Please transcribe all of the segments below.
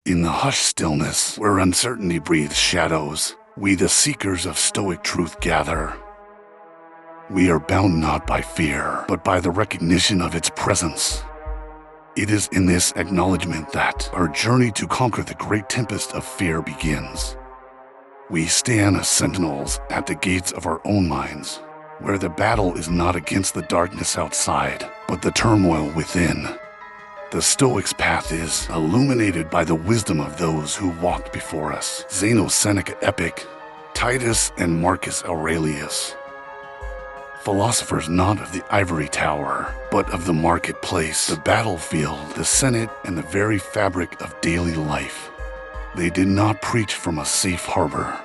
In the hushed stillness, where uncertainty breathes shadows, we the seekers of Stoic truth gather. We are bound not by fear, but by the recognition of its presence. It is in this acknowledgement that our journey to conquer the great tempest of fear begins. We stand as sentinels at the gates of our own minds, where the battle is not against the darkness outside, but the turmoil within. The Stoics' path is illuminated by the wisdom of those who walked before us. Zeno Seneca Epic, Titus and Marcus Aurelius. Philosophers not of the ivory tower, but of the marketplace, the battlefield, the senate, and the very fabric of daily life. They did not preach from a safe harbor.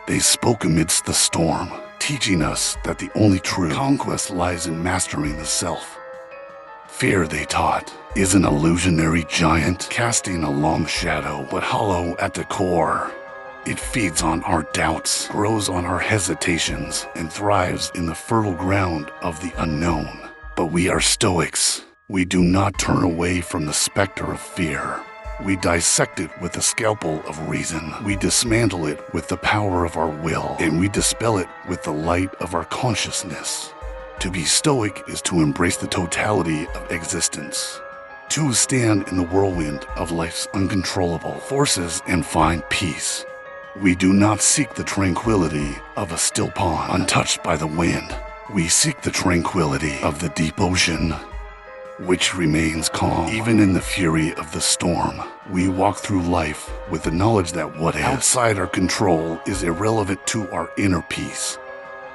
They spoke amidst the storm, teaching us that the only true conquest lies in mastering the self. Fear, they taught, is an illusionary giant casting a long shadow, but hollow at the core. It feeds on our doubts, grows on our hesitations, and thrives in the fertile ground of the unknown. But we are Stoics. We do not turn away from the specter of fear. We dissect it with the scalpel of reason. We dismantle it with the power of our will, and we dispel it with the light of our consciousness. To be Stoic is to embrace the totality of existence, to stand in the whirlwind of life's uncontrollable forces and find peace. We do not seek the tranquility of a still pond untouched by the wind. We seek the tranquility of the deep ocean, which remains calm even in the fury of the storm. We walk through life with the knowledge that what is outside our control is irrelevant to our inner peace.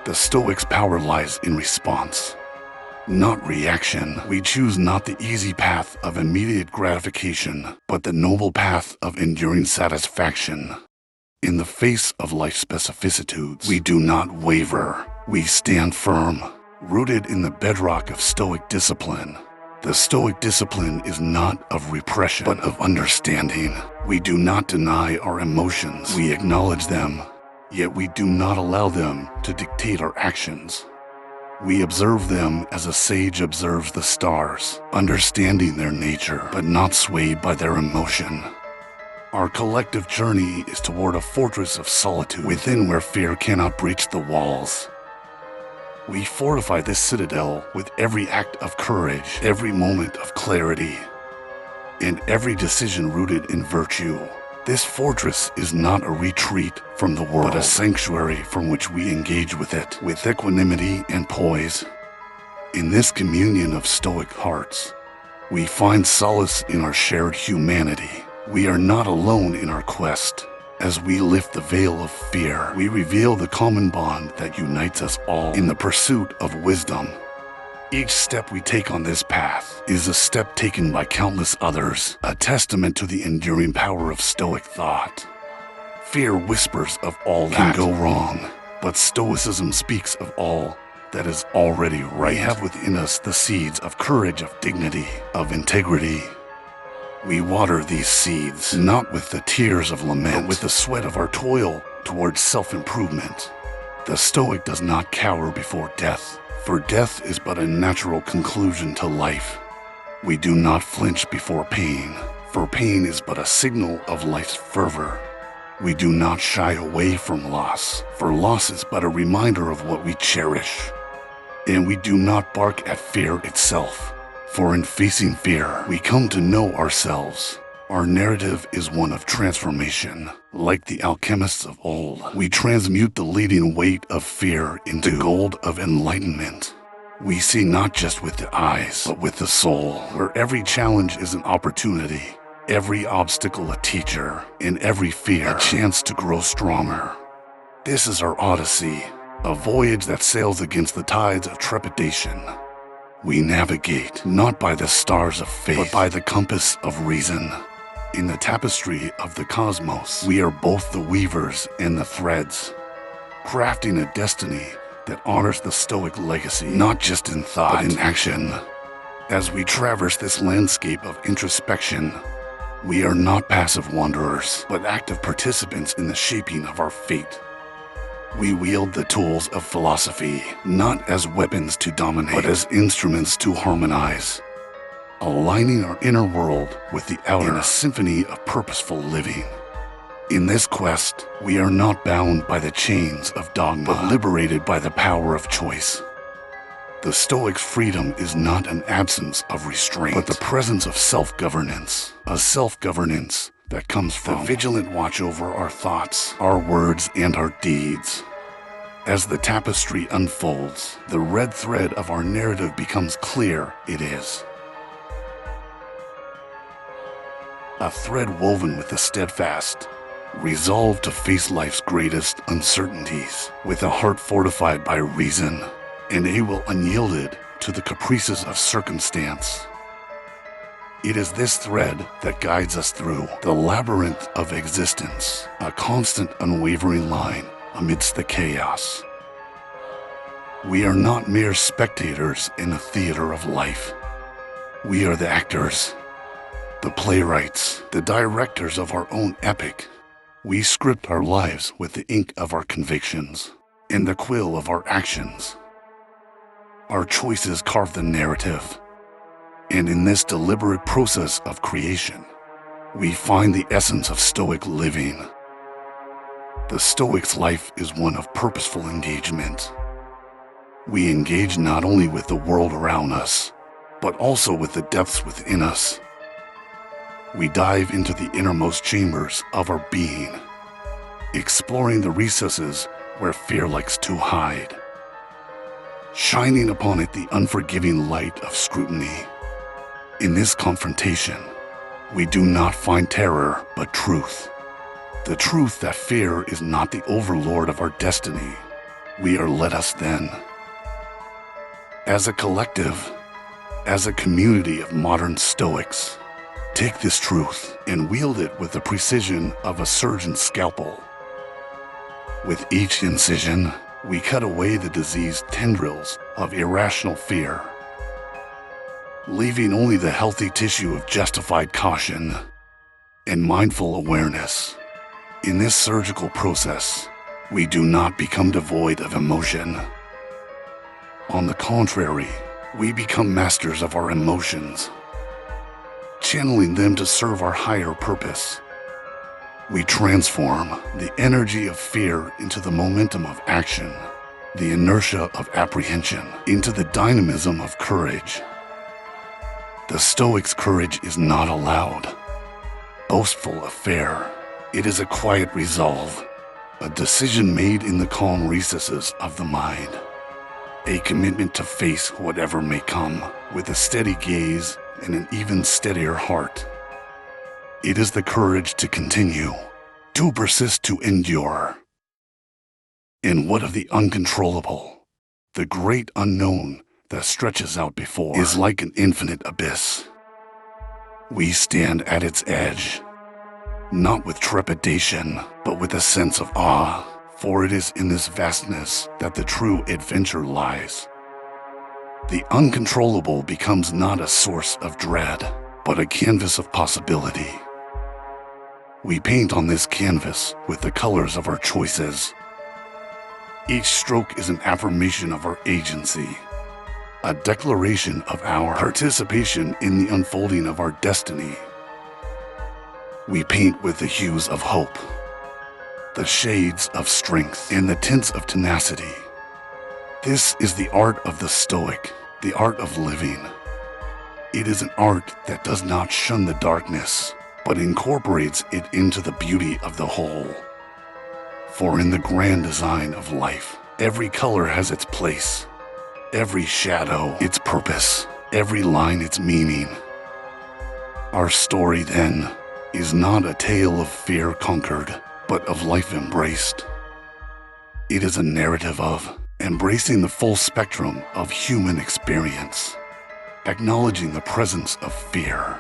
The Stoics' power lies in response, not reaction. We choose not the easy path of immediate gratification, but the noble path of enduring satisfaction. In the face of life's specificitudes, we do not waver. We stand firm, rooted in the bedrock of Stoic discipline. The Stoic discipline is not of repression, but of understanding. We do not deny our emotions. We acknowledge them, yet we do not allow them to dictate our actions. We observe them as a sage observes the stars, understanding their nature, but not swayed by their emotion. Our collective journey is toward a fortress of solitude, within where fear cannot breach the walls. We fortify this citadel with every act of courage, every moment of clarity, and every decision rooted in virtue. This fortress is not a retreat from the world, but a sanctuary from which we engage with it, with equanimity and poise. In this communion of Stoic hearts, we find solace in our shared humanity. We are not alone in our quest. As we lift the veil of fear, we reveal the common bond that unites us all in the pursuit of wisdom. Each step we take on this path is a step taken by countless others, a testament to the enduring power of Stoic thought. Fear whispers of all that can go wrong, but Stoicism speaks of all that is already right. We have within us the seeds of courage, of dignity, of integrity. We water these seeds, not with the tears of lament, but with the sweat of our toil towards self-improvement. The Stoic does not cower before death, for death is but a natural conclusion to life. We do not flinch before pain, for pain is but a signal of life's fervor. We do not shy away from loss, for loss is but a reminder of what we cherish. And we do not bark at fear itself, for in facing fear, we come to know ourselves. Our narrative is one of transformation. Like the alchemists of old, we transmute the leading weight of fear into gold of enlightenment. We see not just with the eyes, but with the soul, where every challenge is an opportunity, every obstacle a teacher, and every fear a chance to grow stronger. This is our odyssey, a voyage that sails against the tides of trepidation. We navigate not by the stars of faith, but by the compass of reason. In the tapestry of the cosmos, we are both the weavers and the threads, crafting a destiny that honors the Stoic legacy, not just in thought, but in action. As we traverse this landscape of introspection, we are not passive wanderers, but active participants in the shaping of our fate. We wield the tools of philosophy, not as weapons to dominate, but as instruments to harmonize. aligning our inner world with the outer in a symphony of purposeful living. In this quest, we are not bound by the chains of dogma, but liberated by the power of choice. The Stoic's freedom is not an absence of restraint, but the presence of self-governance, a self-governance that comes from the vigilant watch over our thoughts, our words, and our deeds. As the tapestry unfolds, the red thread of our narrative becomes clear. It is a thread woven with the steadfast resolve to face life's greatest uncertainties, with a heart fortified by reason and able unyielded to the caprices of circumstance. It is this thread that guides us through the labyrinth of existence, a constant, unwavering line amidst the chaos. We are not mere spectators in the theater of life. We are the actors, the playwrights, the directors of our own epic. We script our lives with the ink of our convictions and the quill of our actions. Our choices carve the narrative, and in this deliberate process of creation, we find the essence of Stoic living. The Stoic's life is one of purposeful engagement. We engage not only with the world around us, but also with the depths within us. We dive into the innermost chambers of our being, exploring the recesses where fear likes to hide, shining upon it the unforgiving light of scrutiny. In this confrontation, we do not find terror, but truth. The truth that fear is not the overlord of our destiny. We are let us then. As a collective, as a community of modern Stoics, take this truth and wield it with the precision of a surgeon's scalpel. With each incision, we cut away the diseased tendrils of irrational fear, leaving only the healthy tissue of justified caution and mindful awareness. In this surgical process, we do not become devoid of emotion. On the contrary, we become masters of our emotions, channeling them to serve our higher purpose. We transform the energy of fear into the momentum of action, the inertia of apprehension into the dynamism of courage. The Stoic's courage is not a loud, boastful affair. It is a quiet resolve, a decision made in the calm recesses of the mind, a commitment to face whatever may come with a steady gaze and an even steadier heart. It is the courage to continue, to persist, to endure. And what of the uncontrollable? The great unknown that stretches out before is like an infinite abyss. We stand at its edge, not with trepidation, but with a sense of awe, for it is in this vastness that the true adventure lies. The uncontrollable becomes not a source of dread, but a canvas of possibility. We paint on this canvas with the colors of our choices. Each stroke is an affirmation of our agency, a declaration of our participation in the unfolding of our destiny. We paint with the hues of hope, the shades of strength, and the tints of tenacity. This is the art of the Stoic, the art of living. It is an art that does not shun the darkness, but incorporates it into the beauty of the whole. For in the grand design of life, every color has its place, every shadow its purpose, every line its meaning. Our story, then, is not a tale of fear conquered, but of life embraced. It is a narrative of embracing the full spectrum of human experience, acknowledging the presence of fear,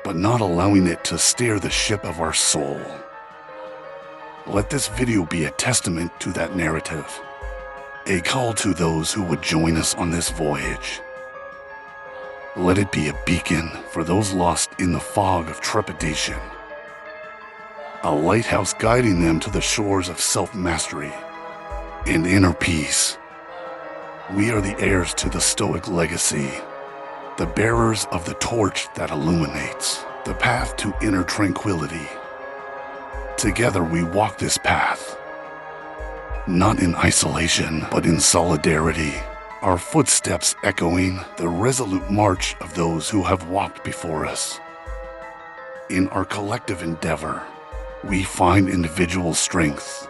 but not allowing it to steer the ship of our soul. Let this video be a testament to that narrative, a call to those who would join us on this voyage. Let it be a beacon for those lost in the fog of trepidation, a lighthouse guiding them to the shores of self-mastery and inner peace. We are the heirs to the Stoic legacy, the bearers of the torch that illuminates the path to inner tranquility. Together we walk this path, not in isolation, but in solidarity, our footsteps echoing the resolute march of those who have walked before us. In our collective endeavor, we find individual strength.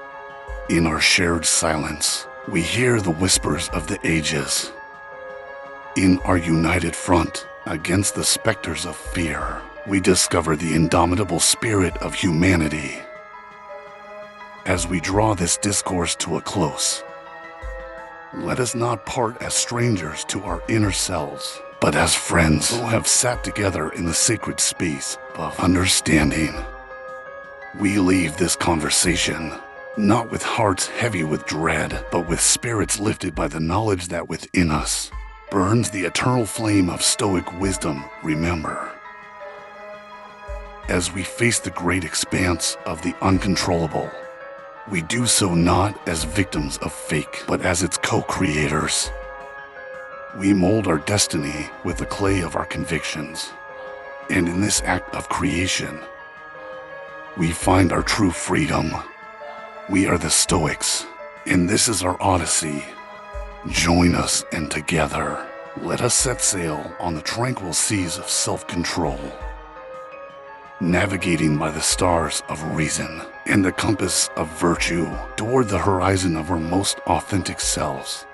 In our shared silence, we hear the whispers of the ages. In our united front against the specters of fear, we discover the indomitable spirit of humanity. As we draw this discourse to a close, let us not part as strangers to our inner selves, but as friends who have sat together in the sacred space of understanding. We leave this conversation not with hearts heavy with dread, but with spirits lifted by the knowledge that within us burns the eternal flame of Stoic wisdom. Remember, as we face the great expanse of the uncontrollable, we do so not as victims of fate, but as its co-creators. We mold our destiny with the clay of our convictions, and in this act of creation, we find our true freedom. We are the Stoics, and this is our odyssey. Join us, and together, let us set sail on the tranquil seas of self-control, navigating by the stars of reason and the compass of virtue toward the horizon of our most authentic selves.